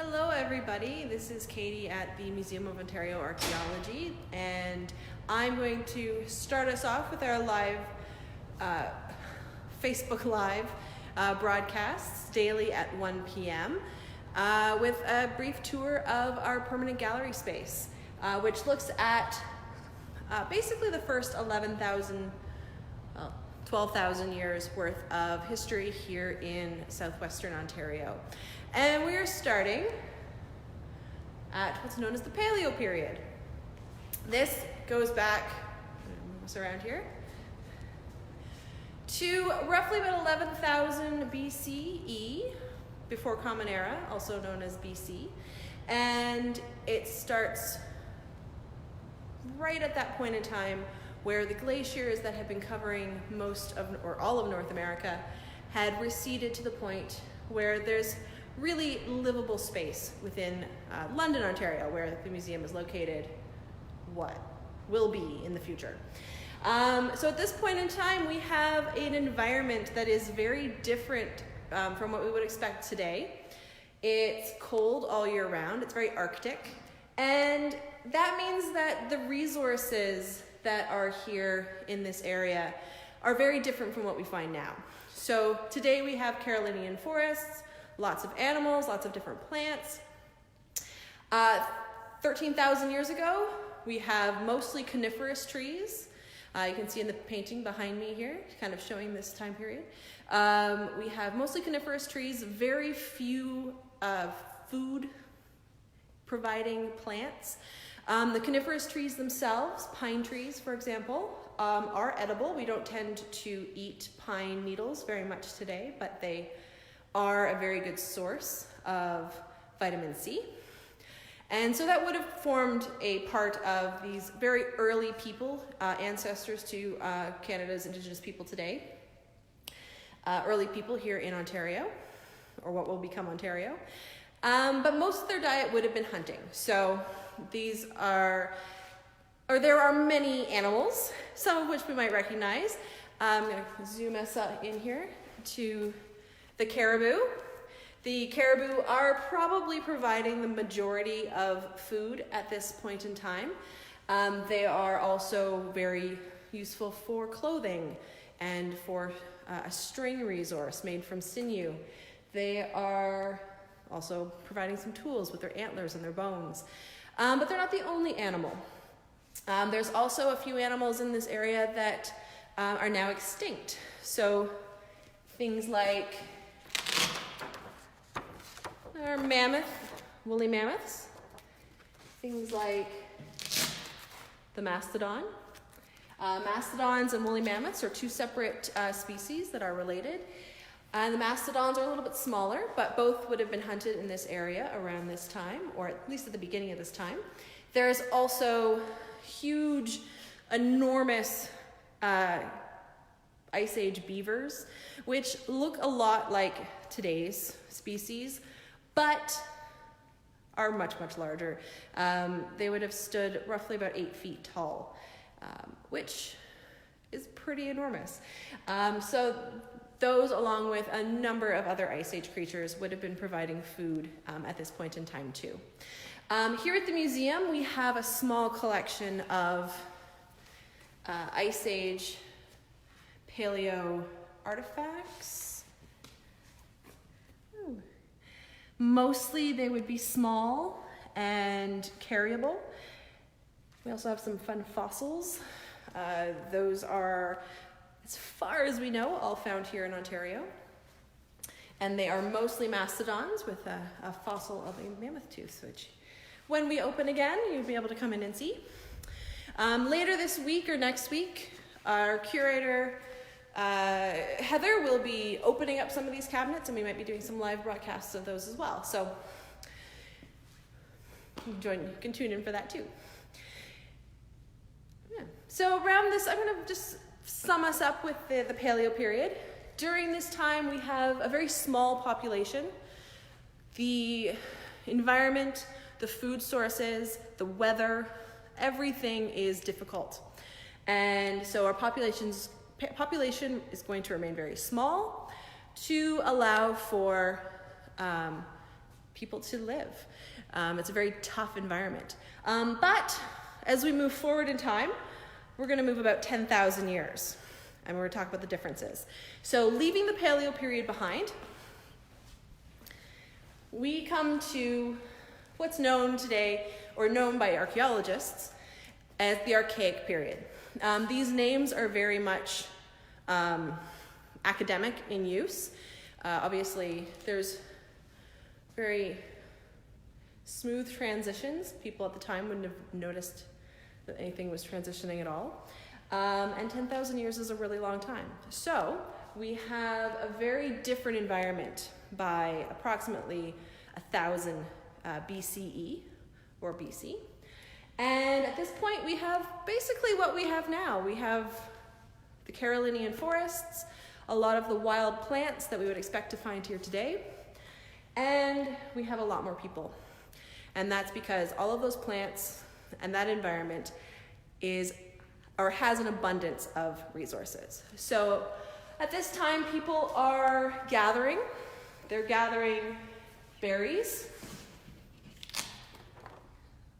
Hello everybody, this is Katie at the Museum of Ontario Archaeology, and I'm going to start us off with our live Facebook Live broadcasts daily at 1 p.m. With a brief tour of our permanent gallery space, which looks at basically the first 12,000 years worth of history here in southwestern Ontario. And we are starting at what's known as the Paleo Period. This goes back, almost around here, to roughly about 11,000 BCE, before Common Era, also known as BC. And it starts right at that point in time where the glaciers that had been covering most of, or all of North America, had receded to the point where there's really livable space within London, Ontario, where the museum is located, what will be in the future. So at this point in time, we have an environment that is very different from what we would expect today. It's cold all year round, it's very Arctic, and that means that the resources that are here in this area are very different from what we find now. So today we have Carolinian forests, lots of animals, lots of different plants. 13,000 years ago, we have mostly coniferous trees. You can see in the painting behind me here, kind of showing this time period. We have mostly coniferous trees, very few food providing plants. The coniferous trees themselves, pine trees, for example, are edible. We don't tend to eat pine needles very much today, but they are a very good source of vitamin C. And so that would have formed a part of these very early people, ancestors to Canada's Indigenous people today, early people here in Ontario, or what will become Ontario. But most of their diet would have been hunting. So these are, or there are many animals, some of which we might recognize. I'm going to zoom us in here to the caribou. The caribou are probably providing the majority of food at this point in time. They are also very useful for clothing and for a string resource made from sinew. They are also providing some tools with their antlers and their bones. But they're not the only animal. There's also a few animals in this area that are now extinct. So things like our woolly mammoths, things like the mastodon. Mastodons and woolly mammoths are two separate species that are related. The mastodons are a little bit smaller, but both would have been hunted in this area around this time, or at least at the beginning of this time. There's also huge, enormous Ice Age beavers, which look a lot like today's species, but are much, much larger. They would have stood roughly about 8 feet tall, which is pretty enormous. So those, along with a number of other Ice Age creatures, would have been providing food at this point in time too. Here at the museum, we have a small collection of Ice Age Paleo artifacts. Ooh. Mostly they would be small and carryable. We also have some fun fossils. Those are, as far as we know, all found here in Ontario. And they are mostly mastodons with a fossil of a mammoth tooth, which when we open again, you'll be able to come in and see. Later this week or next week, our curator, Heather, will be opening up some of these cabinets, and we might be doing some live broadcasts of those as well. So you can tune in for that too. Yeah. So around this, I'm going to just sum us up with the Paleo Period. During this time, we have a very small population. The environment, the food sources, the weather, everything is difficult. And so our population is going to remain very small to allow for people to live. It's a very tough environment. But as we move forward in time, we're going to move about 10,000 years. And we're going to talk about the differences. So leaving the Paleo period behind, we come to what's known today, or known by archaeologists, as the Archaic Period. These names are very much academic in use. Obviously, there's very smooth transitions. People at the time wouldn't have noticed that anything was transitioning at all. And 10,000 years is a really long time. So we have a very different environment by approximately 1,000 BCE or BC. And at this point, we have basically what we have now. We have the Carolinian forests, a lot of the wild plants that we would expect to find here today, and we have a lot more people. And that's because all of those plants and that environment has an abundance of resources. So at this time, people are gathering. They're gathering berries,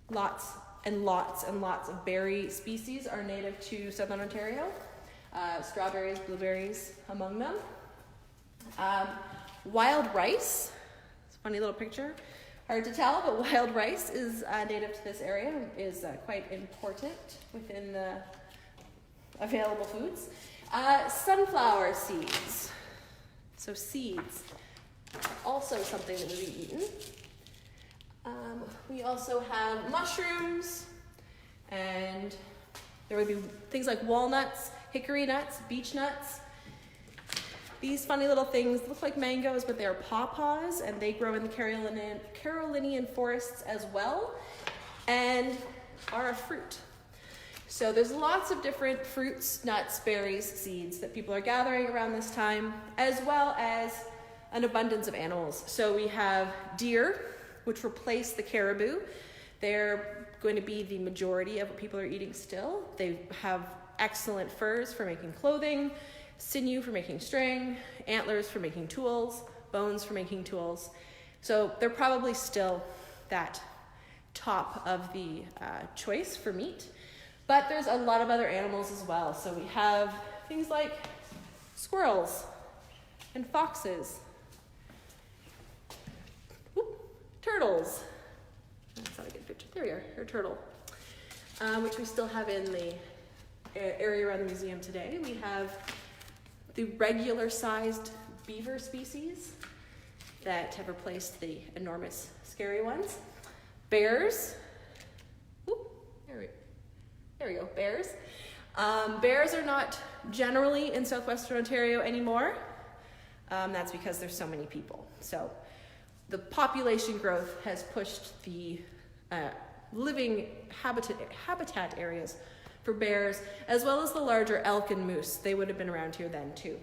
lots and lots and lots of berry species are native to southern Ontario. Strawberries, blueberries among them. Wild rice, it's a funny little picture. Hard to tell, but wild rice is native to this area, is quite important within the available foods. Sunflower seeds, so seeds, also something that would be eaten. We also have mushrooms, and there would be things like walnuts, hickory nuts, beech nuts. These funny little things look like mangoes, but they're pawpaws, and they grow in the Carolinian forests as well, and are a fruit. So there's lots of different fruits, nuts, berries, seeds that people are gathering around this time, as well as an abundance of animals. So we have deer, which replace the caribou. They're going to be the majority of what people are eating still. They have excellent furs for making clothing, sinew for making string, antlers for making tools, bones for making tools. So they're probably still that top of the choice for meat. But there's a lot of other animals as well. So we have things like squirrels and foxes, turtles. That's not a good picture. There we are, a turtle, which we still have in the area around the museum today. We have the regular-sized beaver species that have replaced the enormous, scary ones. Bears. There we go, bears. Bears are not generally in southwestern Ontario anymore. That's because there's so many people. So the population growth has pushed the living habitat areas for bears, as well as the larger elk and moose. They would have been around here then too.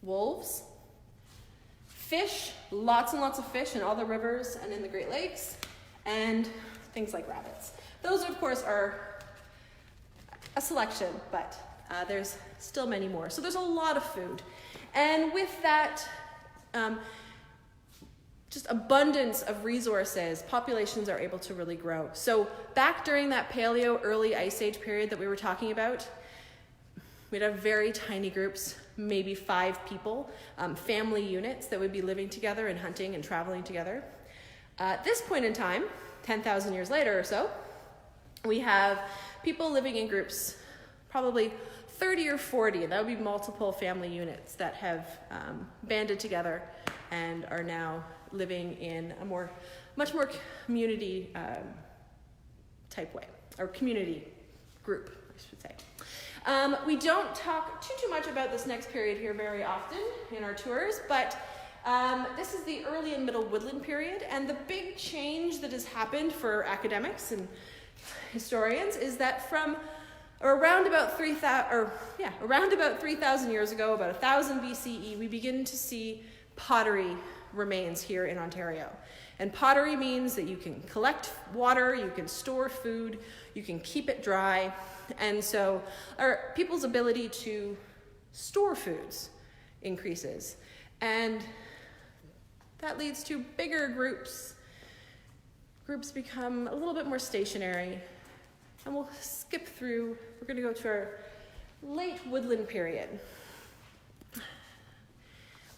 Wolves, fish, lots and lots of fish in all the rivers and in the Great Lakes, and things like rabbits. Those, of course, are a selection, but there's still many more. So there's a lot of food. And with that, just abundance of resources, populations are able to really grow. So back during that Paleo early Ice Age period that we were talking about, we'd have very tiny groups, maybe 5 people, family units that would be living together and hunting and traveling together. At this point in time, 10,000 years later or so, we have people living in groups, probably 30 or 40. That would be multiple family units that have banded together and are now living in a much more community type way, or community group, I should say. We don't talk too much about this next period here very often in our tours, but this is the early and middle Woodland period, and the big change that has happened for academics and historians is that from around about 3,000 years ago, about 1,000 BCE, we begin to see pottery remains here in Ontario. And pottery means that you can collect water, you can store food, you can keep it dry, and so our people's ability to store foods increases. And That leads to bigger groups. Groups become a little bit more stationary. And we'll skip through. We're going to go to our late Woodland period,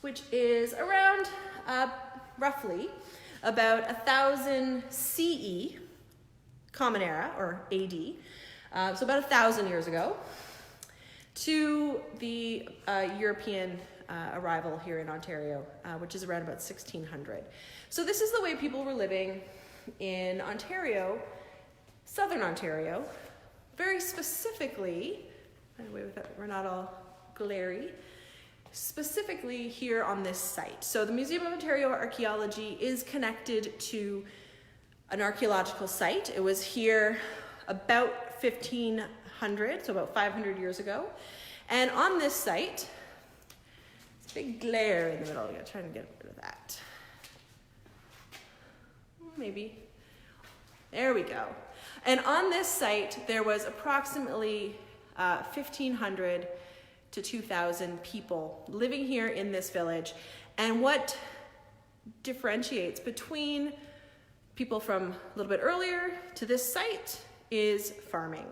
which is around roughly about 1000 CE, Common Era, or AD, so about 1,000 years ago, to the European arrival here in Ontario, which is around about 1600. So this is the way people were living in Ontario, southern Ontario, very specifically, by the way, we're not all glary, specifically here on this site. So the Museum of Ontario Archaeology is connected to an archaeological site. It was here about 1500, so about 500 years ago. And on this site, it's a big glare in the middle. I'm gonna try and get rid of that. Maybe. There we go. And on this site, there was approximately 1,500 to 2,000 people living here in this village. And what differentiates between people from a little bit earlier to this site is farming.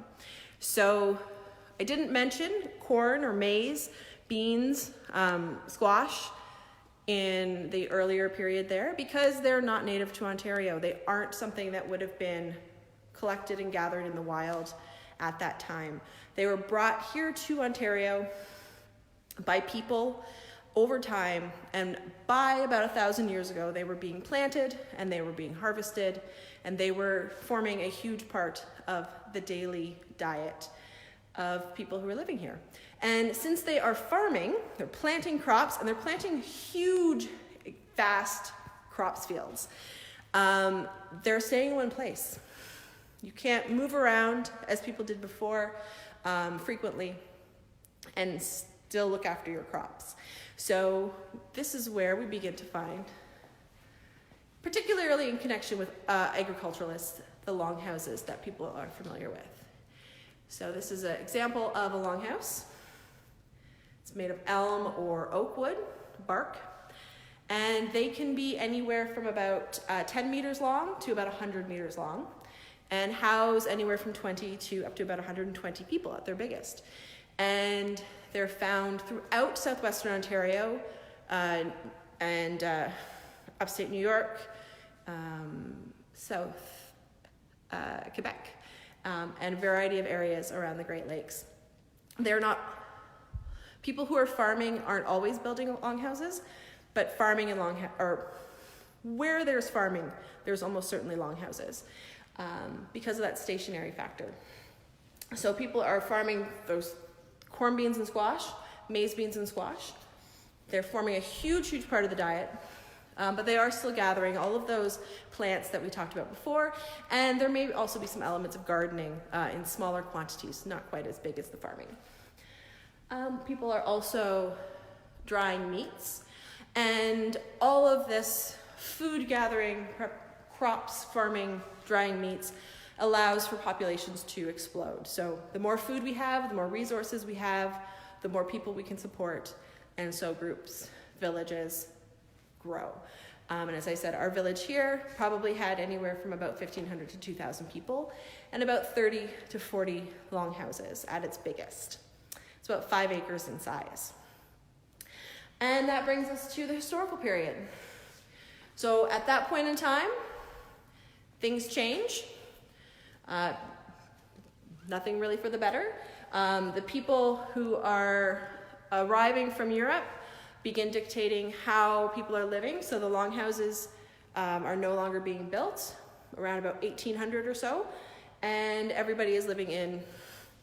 So I didn't mention corn or maize, beans, squash in the earlier period there because they're not native to Ontario. They aren't something that would have been collected and gathered in the wild at that time. They were brought here to Ontario by people over time, and by about 1,000 years ago, they were being planted and they were being harvested, and they were forming a huge part of the daily diet of people who are living here. And since they are farming, they're planting crops, and they're planting huge, vast crops fields. They're staying in one place. You can't move around as people did before frequently and still look after your crops. So this is where we begin to find, particularly in connection with agriculturalists, the longhouses that people are familiar with. So this is an example of a longhouse. It's made of elm or oak wood, bark, and they can be anywhere from about 10 meters long to about 100 meters long, and house anywhere from 20 to up to about 120 people at their biggest. And they're found throughout southwestern Ontario and upstate New York, south Quebec, and a variety of areas around the Great Lakes. They're not, people who are farming aren't always building longhouses, but farming and or where there's farming, there's almost certainly longhouses. Because of that stationary factor. So people are farming those corn beans and squash, maize beans and squash. They're forming a huge, huge part of the diet, but they are still gathering all of those plants that we talked about before, and there may also be some elements of gardening in smaller quantities, not quite as big as the farming. People are also drying meats, and all of this food gathering, crops, farming, drying meats allows for populations to explode. So the more food we have, the more resources we have, the more people we can support, and so groups, villages grow. And as I said, our village here probably had anywhere from about 1,500 to 2,000 people and about 30 to 40 longhouses at its biggest. It's about 5 acres in size. And that brings us to the historical period. So at that point in time, things change. Nothing really for the better. The people who are arriving from Europe begin dictating how people are living. So the longhouses are no longer being built around about 1800 or so. And everybody is living in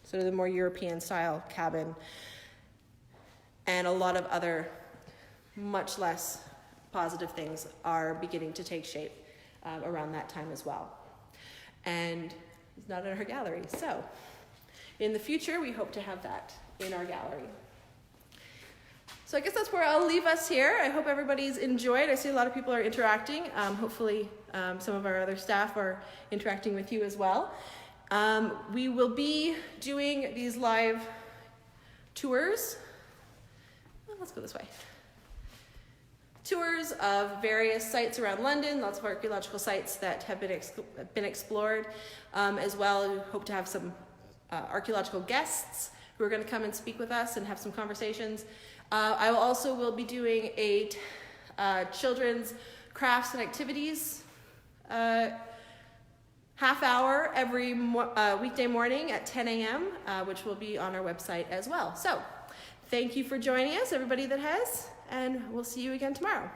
sort of the more European style cabin. And a lot of other much less positive things are beginning to take shape around that time as well. And it's not in our gallery. So in the future, we hope to have that in our gallery. So I guess that's where I'll leave us here. I hope everybody's enjoyed. I see a lot of people are interacting. Hopefully some of our other staff are interacting with you as well. We will be doing these live tours. Well, let's go this way. tours of various sites around London, lots of archaeological sites that have been explored, as well. We hope to have some archaeological guests who are going to come and speak with us and have some conversations. I will be doing a children's crafts and activities half hour every weekday morning at 10 a.m., which will be on our website as well. So thank you for joining us, everybody that has, and we'll see you again tomorrow.